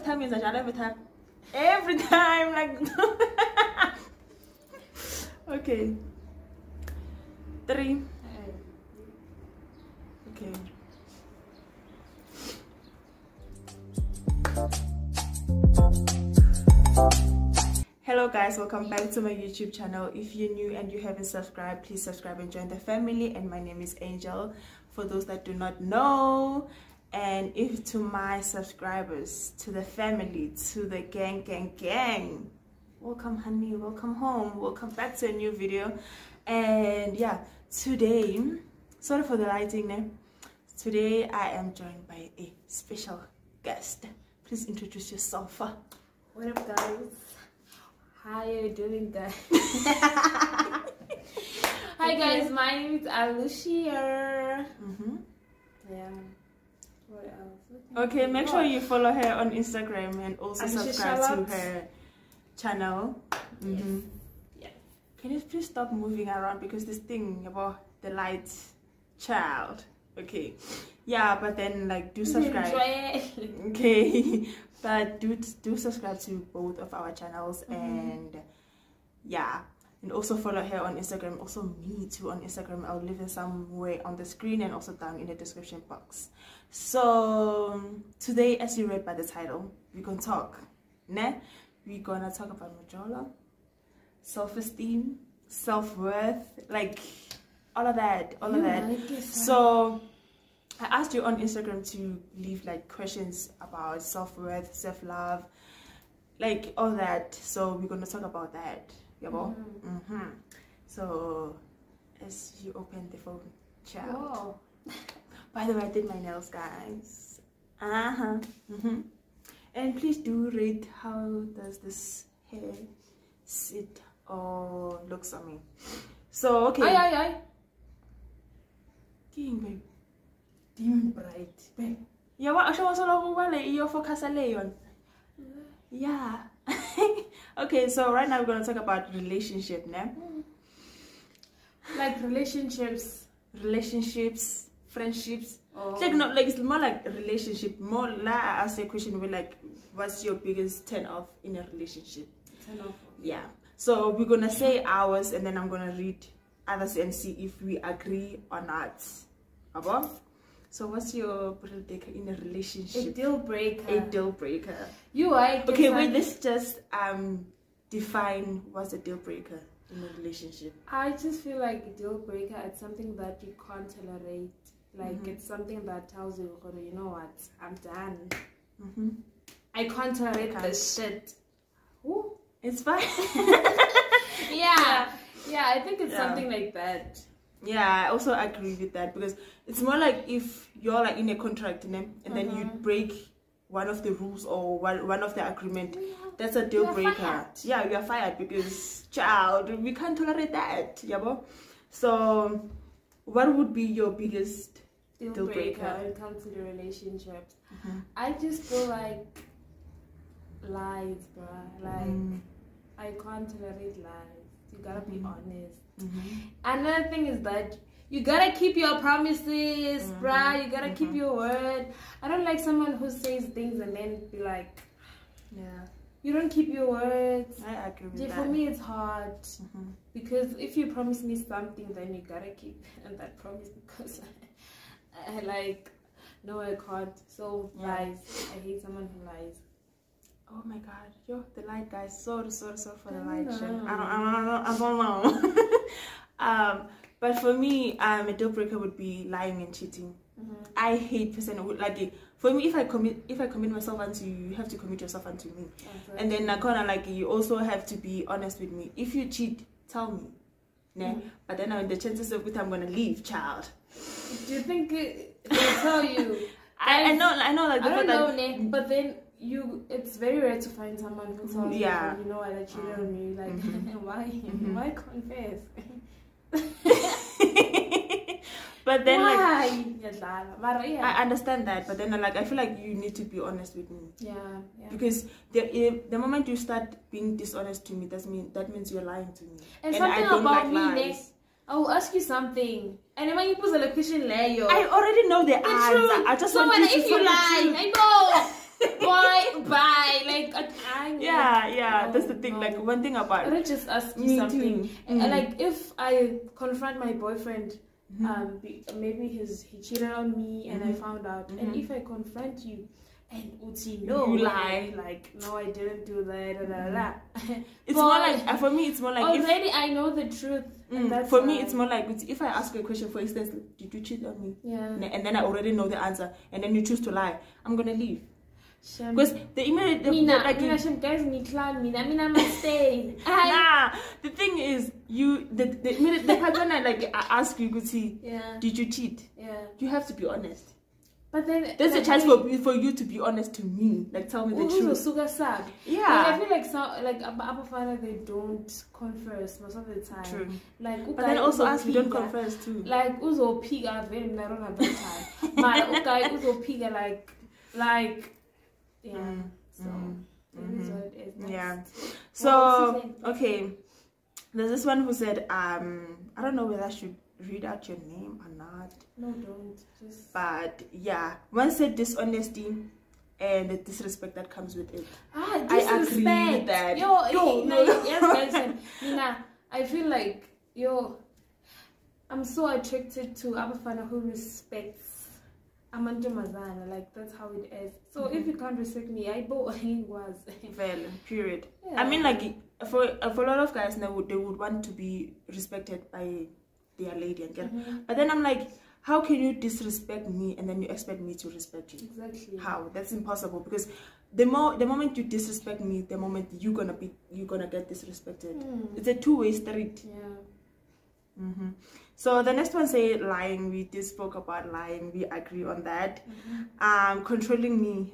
time means that every time. Every time, like. Okay. 3. Okay. Hello guys, welcome back to my YouTube channel. If you're new and you haven't subscribed, please subscribe and join the family. And my name is Angel, for those that do not know. And if to my subscribers, to the family, to the gang, welcome honey, welcome home, welcome back to a new video. And yeah, today, sorry for the lighting name. Today I am joined by a special guest. Please introduce yourself. What up guys? How are you doing guys? Hi guys, my name is Alicia. Yeah. What else? Okay, make sure you follow her on Instagram and also subscribe to her channel. Yeah. Can you please stop moving around because this thing about the light, child. Okay, yeah, but then like do subscribe. Okay, but do subscribe to both of our channels. And yeah, and also follow her on Instagram, also me too on Instagram. I'll leave it somewhere on the screen and also down in the description box. So today, as you read by the title, we're gonna talk, ne? We're gonna talk about Majola, self-esteem, self-worth, like all of that. So I asked you on Instagram to leave like questions about self-worth, self-love, like all that. So we're gonna talk about that. So as you open the phone, child. Whoa. By the way, I did my nails, guys. And please do rate how does this hair sit or looks on me. So okay. Aye. King babe. Dim bright babe. Yeah, what actually was all over your focus on. Yeah. Okay, so right now we're gonna talk about relationship, ne? Like relationships, friendships. Oh. Like not like it's more like a relationship. More like I asked a question with like, what's your biggest turn off in a relationship? Turn off. Yeah. So we're gonna say ours, and then I'm gonna read others and see if we agree or not. Above. So what's your deal breaker in a relationship? A deal breaker. A deal breaker. You are. Okay, wait. Let's just define what's a deal breaker in a relationship. I just feel like a deal breaker is something that you can't tolerate. Like it's something that tells you, you know what, I'm done. I can't tolerate this shit. Ooh. It's fine. Yeah, I think it's something like that. Yeah, I also agree with that, because it's more like if you're like in a contract, and then you break one of the rules or one of the agreement, that's a deal breaker. Fired. Yeah, you are fired, because child, we can't tolerate that. Yeah, so what would be your biggest deal breaker when it comes to the relationships? I just feel like lies, bruh. Like I can't tolerate lies. You gotta be honest. Another thing is that you gotta keep your promises, bruh. You gotta keep your word. I don't like someone who says things and then be like, you don't keep your words. I agree with that. For me, it's hard because if you promise me something, then you gotta keep that promise, because I like, no, I can't. So lies. I hate someone who lies. Oh my god, yo, the light, guys. Sorry for the light. I don't know. But for me, a deal breaker would be lying and cheating. I hate person who, like, for me, if I commit myself unto you, you have to commit yourself unto me. And then kind of like you also have to be honest with me. If you cheat, tell me. But then the chances of it, I'm gonna leave, child. Do you think they'll tell you? I know, like, I don't know, but then it's very rare to find someone who tells you, you know what, I cheated on you. Like, why confess? But then why? I understand that, but then like I feel like you need to be honest with me. Yeah. Because the moment you start being dishonest to me, that means you're lying to me. And something I don't about like me, lies. I will ask you something, and when you put the question layer, I already know the answer. I just want you to if you lie, I know. Why? Bye. Yeah, that's the thing. Like one thing about I just ask you something. Like if I confront my boyfriend, maybe he cheated on me and I found out, and if I confront you and you lie, like no, I didn't do that. It's more like for me. It's more like already I know the truth. That's for me, it's more like if I ask you a question, for instance, did you cheat on me? Yeah. And then I already know the answer, and then you choose to lie. I'm gonna leave. Because the immediate I'm stay. Nah, the thing is, the minute the person I ask you, did you cheat? Yeah. You have to be honest. But then there's a chance for you to be honest to me. Like tell me the truth. Yeah. I feel like Abafana, they don't confess most of the time. True. Like but then also us, we don't confess too. Like uzo piga very narrow that time. But uzo piga like yeah. So it is what it is. Yeah. So okay. There's this one who said, I don't know whether I should read out your name or not. No, don't. But yeah, one said dishonesty and the disrespect that comes with it. Disrespect. I agree with that. Yes, Nina, I feel like I'm so attracted to Abafana who respects Amanto Mazana. Like that's how it is. So if you can't respect me, I was well, period. Yeah. I mean, like for a lot of guys now, they would want to be respected by their lady and girl. But then I'm like, how can you disrespect me and then you expect me to respect you? Exactly. How? That's impossible, because the moment you disrespect me, the moment you're gonna get disrespected. It's a two-way street. Yeah. So the next one say lying. We did spoke about lying. We agree on that. Controlling me.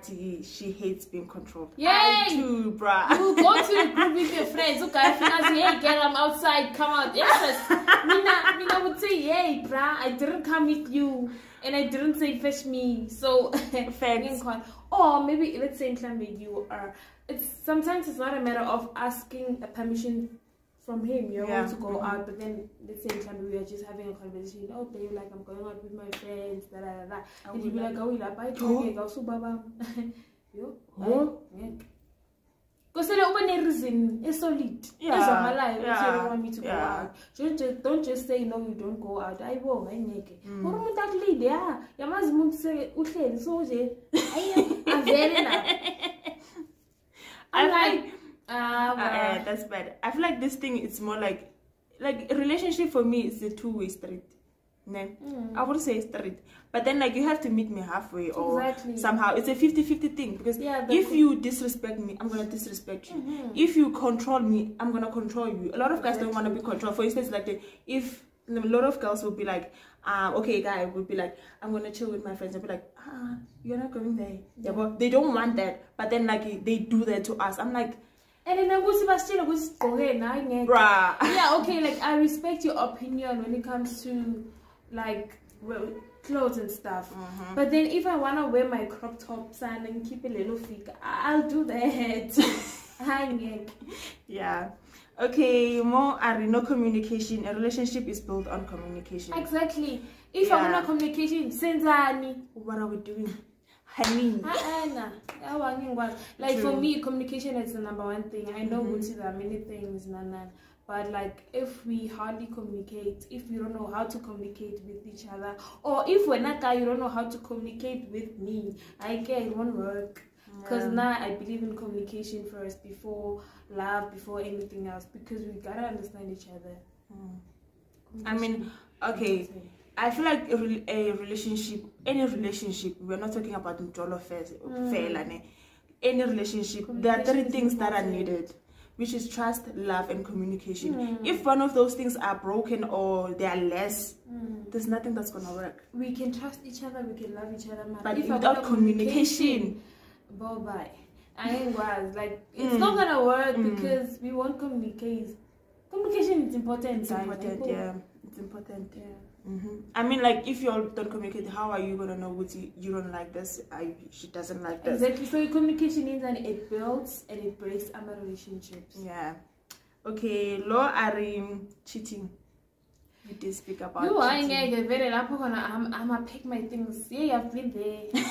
She hates being controlled. Yay! I too, bruh. You go to the group with your friends. Okay, hey, girl, I'm outside. Come out. Yes. Mina would say, hey, bruh, I didn't come with you, and I didn't say fetch me. So, thanks. Or maybe let's say you are. Sometimes it's not a matter of asking a permission from him, you want to go out, but then at the same time we are just having a conversation. Oh, babe, like I'm going out with my friends, and you'll be like, oh, baba. Because I don't want a reason, it's solid. Yeah. It's on my life. You don't want me to go out. Don't just say no, you don't go out. I won't. I make it. That's bad. I feel like this thing is more like a relationship for me is a two-way street. I would say straight, but then like you have to meet me halfway or somehow. It's a 50-50 thing, because if you disrespect me, I'm gonna disrespect you. If you control me, I'm gonna control you. A lot of guys don't want to be controlled. For instance, like if a lot of girls will be like, okay, guy would be like, I'm gonna chill with my friends. I'll be like, you're not going there. Yeah, but they don't want that. But then like they do that to us. I'm like, and then bruh. Yeah, okay, like I respect your opinion when it comes to like clothes and stuff. But then if I wanna wear my crop tops and keep a little figure, I'll do that. Yeah. Okay, more no communication. A relationship is built on communication. Exactly. If I want communication, what are we doing? Honey. Like for me, communication is the #1 thing. I know there are many things, but like if we hardly communicate, if we don't know how to communicate with each other, or if we're not guy, you don't know how to communicate with me, it won't work. Because now I believe in communication first, before love, before anything else, because we gotta understand each other. I mean, okay, I feel like a relationship, any relationship, we're not talking about Njolo any relationship, there are 3 things that are needed, which is trust, love, and communication. If one of those things are broken or they are less, there's nothing that's gonna work. We can trust each other, we can love each other, but if without communication, bye. It's not gonna work because we won't communicate. Communication is important. It's important, yeah. It's important. Yeah. I mean, like, if you all don't communicate, how are you gonna know what you don't like this? She doesn't like this. Exactly. So communication means that it builds and it breaks other relationships. Yeah. Okay. Law are cheating. We did speak about cheating. I'm gonna pick my things. Yeah, I've been there.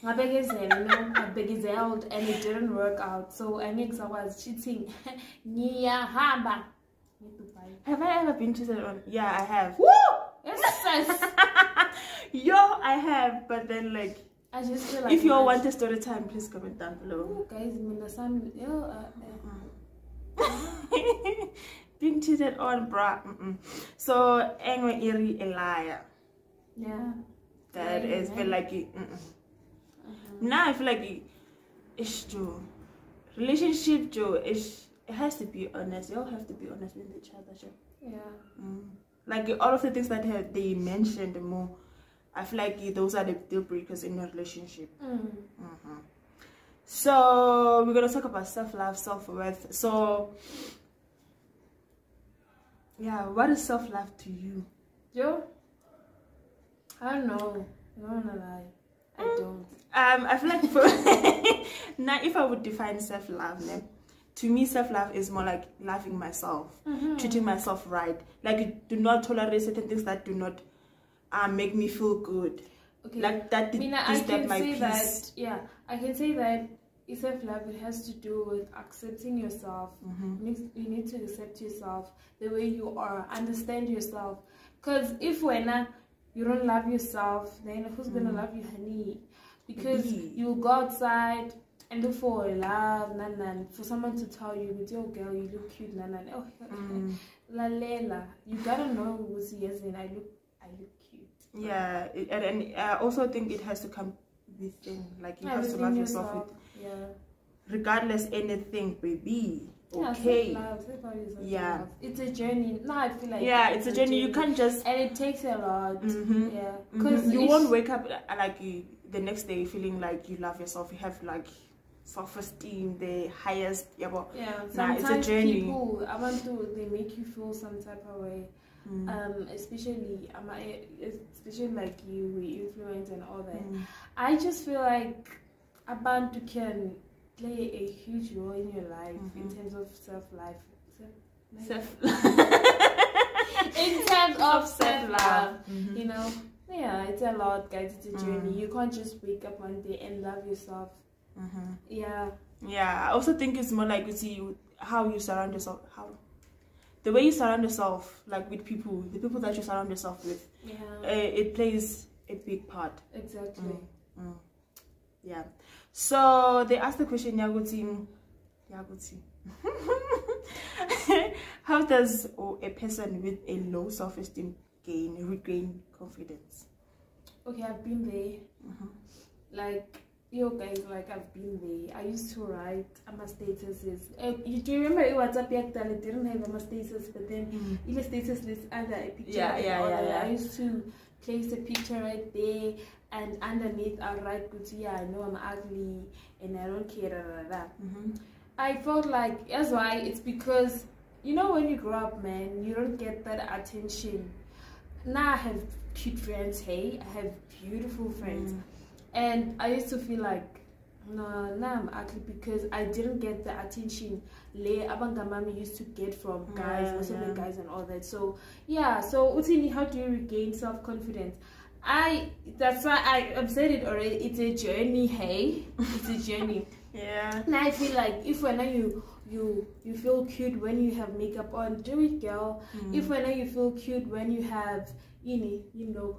I begizeled and it didn't work out. So I was cheating. Have I ever been cheated on? Yeah, I have. Woo! Yes. Yo, I have, but then like I just feel like if you all want a story time, please comment down below. Ooh, guys, being cheated on, bruh. So anyway, Iri a liar. Yeah. That is feel like it. Now I feel like it's true. Relationship, Joe, it has to be honest. You all have to be honest with each other, Joe. Yeah. Like all of the things that they mentioned more, I feel like those are the deal breakers in a relationship. So we're gonna talk about self-love, self-worth. So yeah, what is self-love to you? Joe? I don't know. I don't wanna lie. I don't. I feel like now if I would define self-love, to me self-love is more like loving myself, treating myself right. Like do not tolerate certain things that do not make me feel good. Okay. Like that disturb my peace. I can say that self-love, it has to do with accepting yourself. You need to accept yourself the way you are, understand yourself. Because if you don't love yourself, then who's gonna love you, honey? Because you go outside and look for love, for someone to tell you, with your girl, you look cute, Lalela. You gotta know who's yes, and I look cute. Yeah, and I also think it has to come within, like you have to love yourself with, regardless anything, baby. Okay. Yeah, it's a journey. Now I feel like it's a journey. You can't just, and it takes a lot. Because you won't wake up like the next day feeling like you love yourself. You have like self-esteem, the highest. Sometimes it's a journey. People, they make you feel some type of way. Especially like you, we influence and all that. I just feel like Abantu can play a huge role in your life in terms of self-love. In terms of self-love, you know. Yeah, it's a lot, guys. It's a journey. You can't just wake up one day and love yourself. Yeah, I also think it's more like, you see, how you surround yourself, the way you surround yourself, like with people, the people that you surround yourself with, it plays a big part. Exactly. Yeah. So they asked the question, Yaguti, how does a person with a low self-esteem regain confidence? Okay, I've been there. Like, yo guys, like I've been there. I used to write my statuses. Do you remember WhatsApp back then? It didn't have my status, but then in the status list under a picture. I used to place a picture right there, and underneath I'll write, I know I'm ugly and I don't care. I felt like that's why. It's because, you know, when you grow up, man, you don't get that attention. Now I have cute friends, I have beautiful friends. And I used to feel like, no, I'm ugly because I didn't get the attention Abangamami used to get from guys, most of the guys and all that. So yeah, so Utini, how do you regain self-confidence? That's why I've said it already, it's a journey, it's a journey. Now I feel like if when you feel cute when you have makeup on, do it, girl. If when you feel cute when you have you know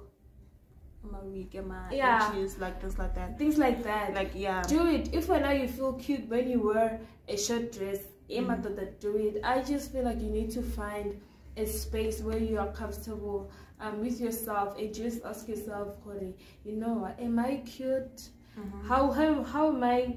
like things like that, do it. If when you feel cute when you wear a short dress, do it. I just feel like you need to find a space where you are comfortable with yourself and just ask yourself, you know, am I cute? How am I?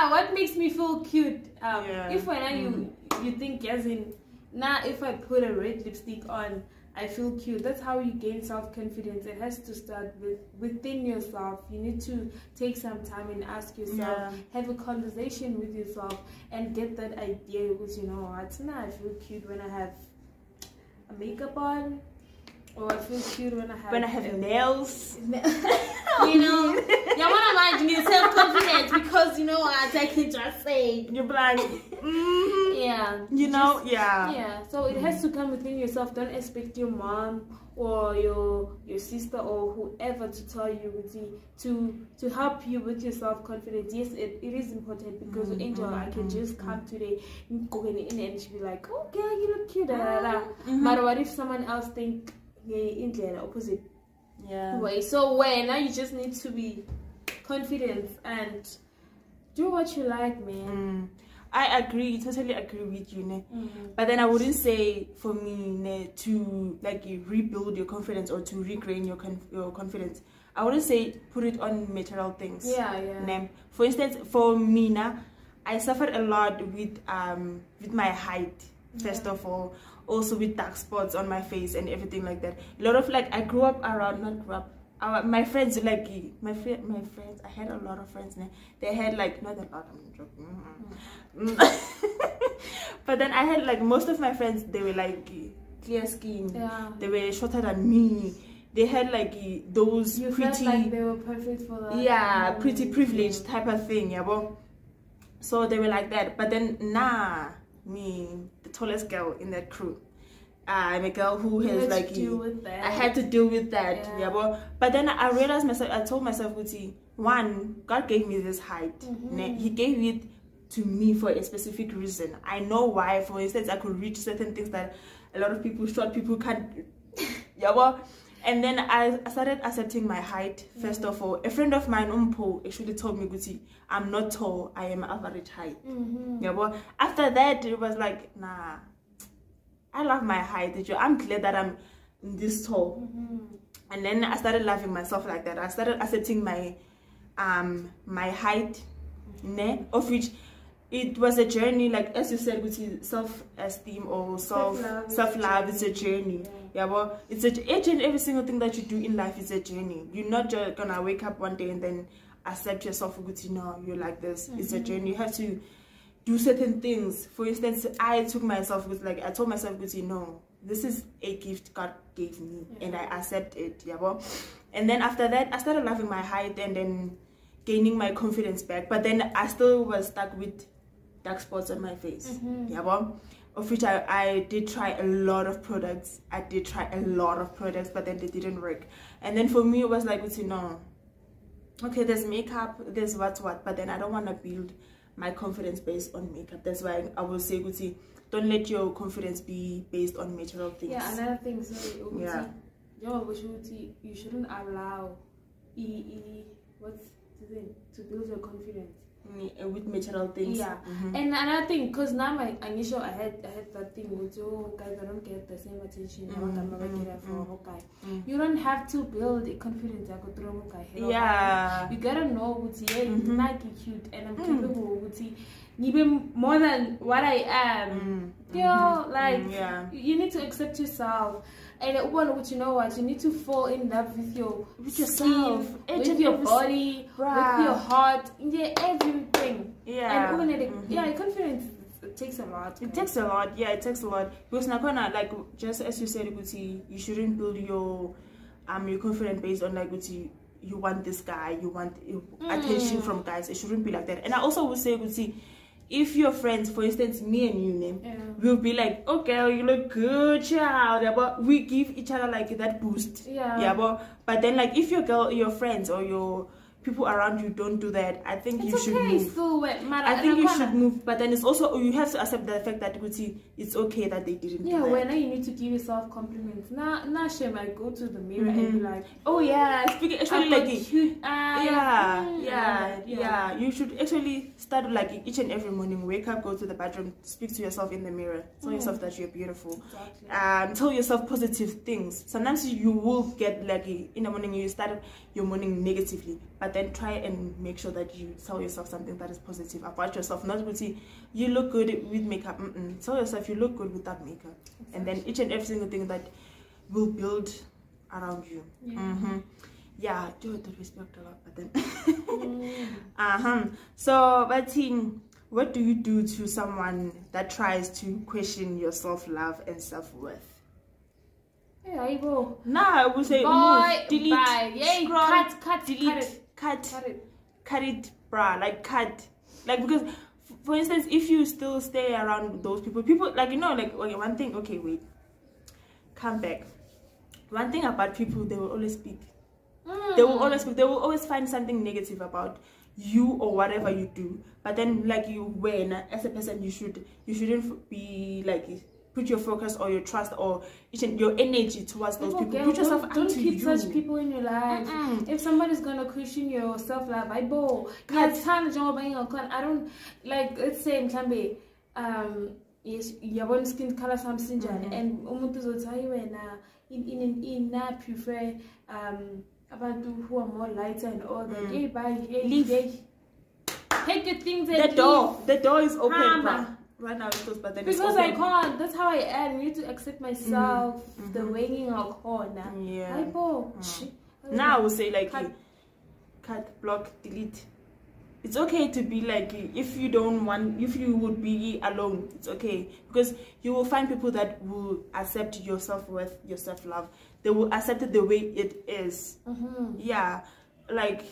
What makes me feel cute? If when you think, as in, if I put a red lipstick on, I feel cute. That's how you gain self-confidence. It has to start within yourself. You need to take some time and ask yourself, have a conversation with yourself, and get that idea. Because you know what, I feel cute when I have a makeup on, or I feel cute when I have nails. You know, you want to imagine your self-confidence, because you know what, I can just say you're blind. You know, yeah. So it has to come within yourself. Don't expect your mom or your sister or whoever to tell you to help you with your self-confidence. Yes, it is important because Angel, I can just come today and she be like, oh girl, you look cute, but what if someone else think in the opposite way? So now you just need to be confident and do what you like, man. I agree, totally agree with you, ne? But then I wouldn't say for me, ne, to like rebuild your confidence or to regain your confidence. I wouldn't say put it on material things. Ne? For instance, for me, I suffered a lot with my height. First of all, also with dark spots on my face and everything like that. A lot of like I grew up around, not grew up. My friends, like my friends, I had a lot of friends. They had like not a lot. I'm joking. But then I had like most of my friends. They were like clear skin. They were shorter than me. They had like those you pretty. Felt like they were perfect for that. Yeah, pretty privileged type of thing. Yeah, well, so they were like that. But then me, the tallest girl in that crew. I'm a girl who has like I had to deal with that. But then I realized myself. I told myself, one, God gave me this height. He gave it to me for a specific reason. I know why. For instance, I could reach certain things that a lot of short people can't. And then I started accepting my height. First of all, a friend of mine, actually told me, I'm not tall. I am average height. After that, it was like, nah. I love my height. I'm glad that I'm this tall. And then I started loving myself like that. I started accepting my my height, of which it was a journey. Like as you said, with self-esteem or self-love is a journey. Well, it's each and every single thing that you do in life is a journey. You're not just gonna wake up one day and then accept yourself. You're like this. It's a journey. You have to do certain things. For instance, I told myself, no, this is a gift God gave me, and I accept it. And then after that, I started loving my height and then gaining my confidence back. But then I still was stuck with dark spots on my face. Of which I did try a lot of products. But then they didn't work. And then for me, it was like, no, okay, there's makeup, there's what, but then I don't want to build my confidence based on makeup. That's why I will say, don't let your confidence be based on material things. Another thing, you shouldn't allow to build your confidence with material things. And another thing, because now I had that thing with guys, I don't get the same attention you don't have to build a confidence. You gotta know like cute and I'm capable even more than what I am. You need to accept yourself. And you know what, you need to fall in love with yourself, with your body, with your heart, everything. And confidence, it takes a lot. It takes a lot. Because now, like just as you said, you shouldn't build your confidence based on like you want this guy, you want attention from guys. It shouldn't be like that. And I also would say, if your friends, for instance, me and you, will be like, oh girl, you look good, child. But we give each other like that boost. But then like if your friends or your people around you don't do that, I think you should move. I think you should move. But then it's also, you have to accept the fact that it's okay that they didn't do that. When you need to give yourself compliments. Nah, shame. I go to the mirror and be like, oh yeah, speaking actually like cute eyes. You should actually start like each and every morning, wake up, go to the bathroom, speak to yourself in the mirror, tell yourself that you're beautiful. Tell yourself positive things. Sometimes you will get like in the morning you started your morning negatively, but then try and make sure that you tell yourself something that is positive about yourself. Not you look good with makeup. Tell yourself you look good without makeup. And then each and every single thing that will build around you. That we spoke a lot, but then so but what do you do to someone that tries to question your self-love and self-worth? I will. I will say move, delete, scroll, cut it, bruh, like cut. Like, because for instance, if you still stay around those people like, like, okay, one thing, okay, wait, come back. one thing about people, they will always speak. They will always speak. They will always find something negative about you or whatever you do. But then, like you, when as a person, you shouldn't be like put your focus or your trust or your energy towards those people. Put yourself out to you. Don't keep such people in your life. If somebody's gonna question your self-love, I don't like. Let's say yes, you want skin color something, and in prefer about who are more lighter and all that. Hey, bye. Leave. Take your things and the door is open. Right now it's closed, but then because I can't. That's how I am. I need to accept myself. The waiting or corner. Yeah. Now I will say like cut, block, delete. It's okay to be like, if you would be alone, it's okay, because you will find people that will accept your self-worth, your self-love. They will accept it the way it is. Yeah, like,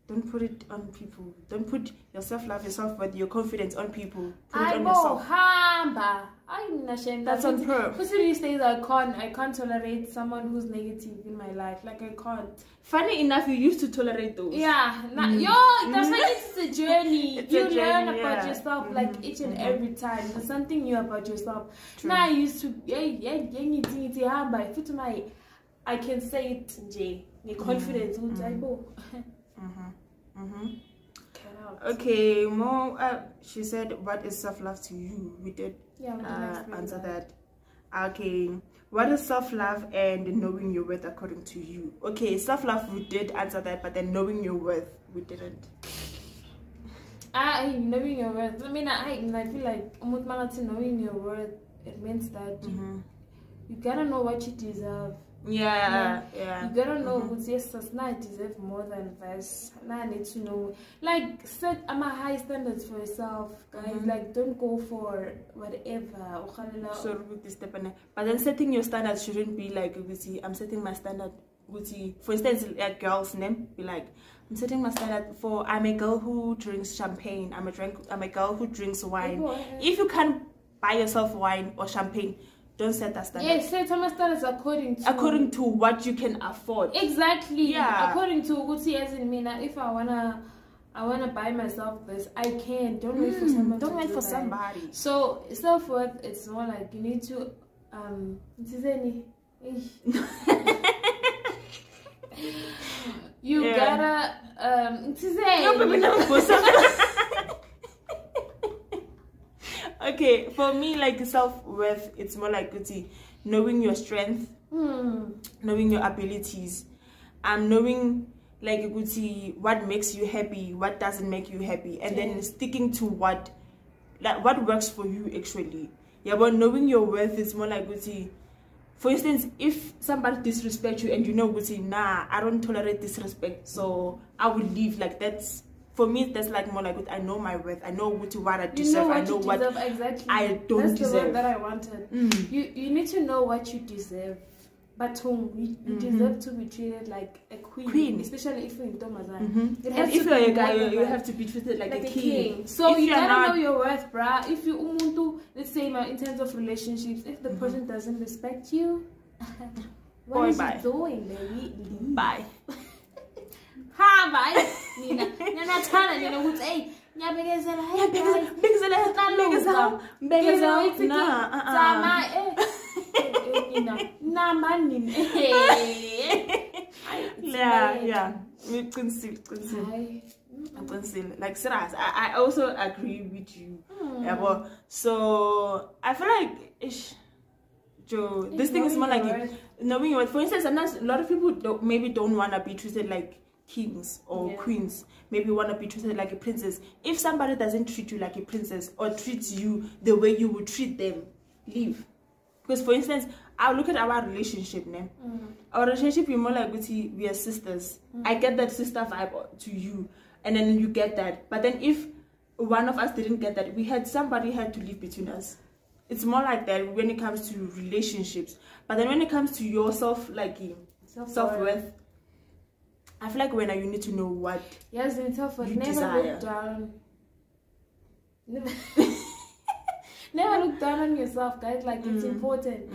don't put it on people. Don't put your self-love, your self-worth, your confidence on people. Put it on yourself. I'm not ashamed. That's on purpose. Because these days I can't tolerate someone who's negative in my life. Like, I can't. Funny enough, you used to tolerate those. Yeah. That's why it's a journey. You learn about yourself like each and every time. There's something new about yourself. True. Now I used to I can say it in confidence. Okay, more. She said, "What is self-love to you?" We did answer that. Okay, what is self-love and knowing your worth according to you? Okay, self-love, we did answer that, but then knowing your worth, we didn't. Knowing your worth. I mean, I feel like knowing your worth. It means that you gotta know what you deserve. Yeah. You gotta know, yes, I deserve more than this. Now I need to know, like, set high standards for yourself, guys. Like, don't go for whatever. So, but then setting your standards shouldn't be like, I'm setting my standard. For instance, a girl's name, be like, I'm setting my standard for, I'm a girl who drinks champagne. I'm a girl who drinks wine. If you can't buy yourself wine or champagne, don't set that standard. Yes, set some standards according to what you can afford. Exactly. Yeah. According to Gucci, as in me, now if I wanna buy myself this, I can. Don't wait for someone. Don't wait for somebody. So self-worth, it's more like you need to you gotta Okay, for me, like self-worth, it's more like knowing your strength, knowing your abilities, knowing like what makes you happy, what doesn't make you happy, and then sticking to what works for you actually. Yeah, but knowing your worth is more like for instance, if somebody disrespects you and you know nah, I don't tolerate disrespect, so I will leave. Like, that's, for me, that's like more like I know my worth. I know what I deserve. I know what exactly. I don't deserve. That's the word that I wanted. You need to know what you deserve. But you deserve to be treated like a queen. Especially if you're in Tomazan. If you're a guy, you have to be treated like a king. So you gotta know your worth, bruh. If you umuntu, let's say in terms of relationships, if the person doesn't respect you, what is he doing, baby? Bye. Ha, bye. Nina, Tana, you know what's a like serious. I also agree with you. Yeah, so I feel like this thing is more like knowing what. For instance, a lot of people don't want to be treated like kings or queens. Maybe want to be treated like a princess. If somebody doesn't treat you like a princess or treats you the way you would treat them, leave. Because for instance, I'll look at our relationship now. Our relationship is more like we are sisters. I get that sister vibe to you, and then you get that. But then if one of us didn't get that, somebody had to leave between us. It's more like that when it comes to relationships. But then when it comes to yourself, like self-worth, I feel like when you need to know what self-worth, never desire. look down. Never look down on yourself, guys. Like, it's important.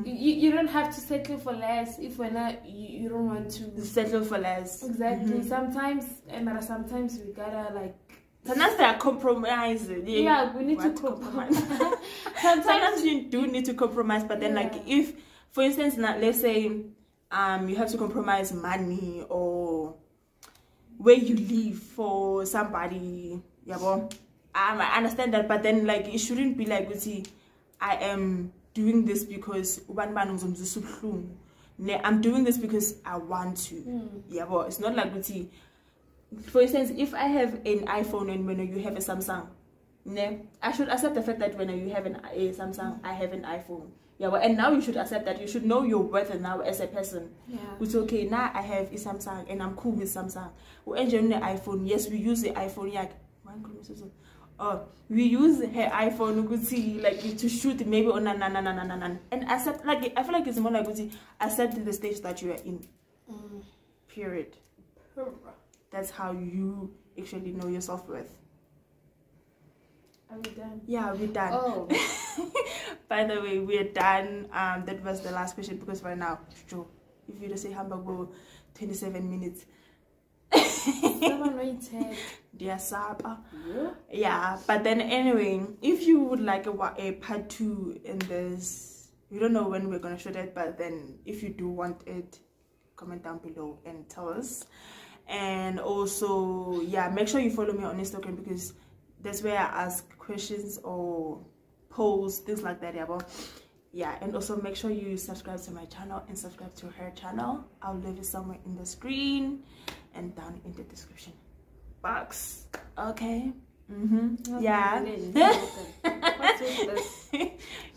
You don't have to settle for less if you don't want to settle for less. Exactly. Sometimes we gotta like. Sometimes they are compromising. Yeah, we need to compromise. Sometimes you do need to compromise, but then like if, for instance, let's say you have to compromise money or where you live for somebody. Yeah, well, I understand that, but then like it shouldn't be like, I am doing this because I'm doing this because I want to. Yeah, well, it's not like, for instance, if I have an iPhone and when you have a Samsung, I should accept the fact that when you have a Samsung, I have an iPhone. Yeah, well, and now you should accept that. You should know your worth now as a person. Yeah. It's okay, now I have a Samsung and I'm cool with Samsung. We enjoy the iPhone. Yes, we use the iPhone. Yeah, we use her iPhone like to shoot maybe on and accept, like I feel like it's more like accept the stage that you are in. Period. That's how you actually know your self-worth. Are we done? Yeah, we're done. Oh. By the way, we're done. That was the last question because right now, Joe, if you just say hamburger 27 minutes. Dear Sapa. Yeah, but then anyway, if you would like a part 2 in this, we don't know when we're gonna shoot it, but then if you do want it, comment down below and tell us. And also, yeah, make sure you follow me on Instagram because that's where I ask questions or posts, things like that. Yeah, and also make sure you subscribe to my channel and subscribe to her channel. I'll leave it somewhere in the screen and down in the description box. Okay. Yeah.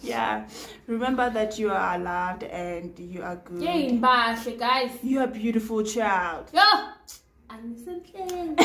Yeah, remember that you are loved and you are good. Guys, you are a beautiful child. I'm something.